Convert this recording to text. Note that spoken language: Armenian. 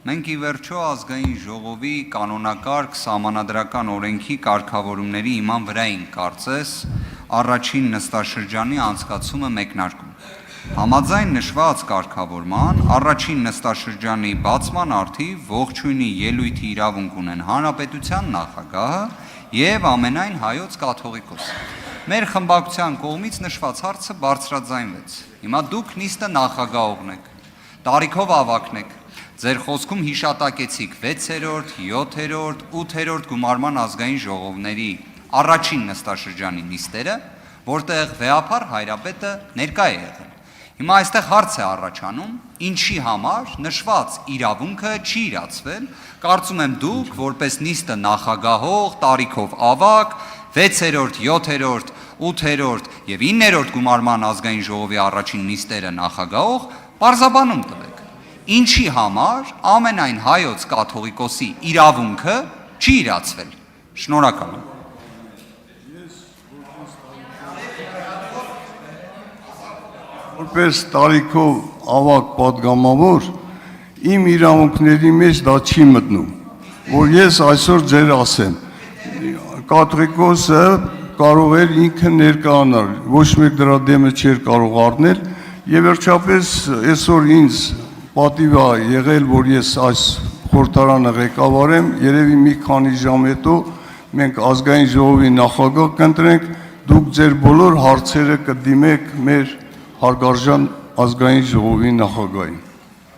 Մենք ի վերջո ազգային ժողովի կանոնակարգ սահմանադրական օրենքի կարգավորումների իման վրա ենք կարծես առաջին նստաշրջանի անցկացումը մեկնարկում։ Համաձայն նշված կարգավորման առաջին նստաշրջանի բացման առթիվ ողջույնի ելույթի իրավունք ունեն Հանրապետության նախագահը եւ ամենայն հայոց կաթողիկոսը։ Մեր խմբակցության կողմից նշված հարցը բարձրաձայնվեց։ Հիմա դուք նիստը նախագահողն եք, տարիքով ավագն եք, ձեր խոսքում հիշատակեցիք 6-րդ, 7-րդ, 8-րդ գումարման ազգային ժողովների առաջին նստաշրջանի նիստերը, որտեղ վեհափառ հայրապետը ներկա է եղել։ Հիմա այստեղ հարց է առաջանում, ինչի համար նշված իրավունքը չի իրացվել, կարծում եմ դուք, որպես նիստը նախագահող, տարիքով ավագ, 6-րդ, 7-րդ, 8-րդ եւ 9-րդ գումարման ազգային ժողովի առաջին նիստերը նախագահող, պարզաբանում տվեք, ինչի համար ամենայն հայոց կաթողիկոսի իրավունքը չի իրացվել։ Շնորհակալ եմ։ Որպես տարիքով ավագ պատգամավոր, իմ իրավունքների մեջ դա չի մտնում, որ ես այսօր ձեր ասեմ, կաթողիկոսը կարող էր ինքը ներկայանալ, ոչ մեկ դրա դեմը չէր կարող առնել, եւ վերջապես այսօր ինձ պատիվ է եղել, որ ես այս խորհրդարանը ղեկավարեմ, երևի մի քանի ժամ հետո մենք ազգային ժողովի նախագահ կընտրենք, դուք ձեր բոլոր հարցերը կդիմեք մեր հարգարժան ազգային ժողովի նախագահին։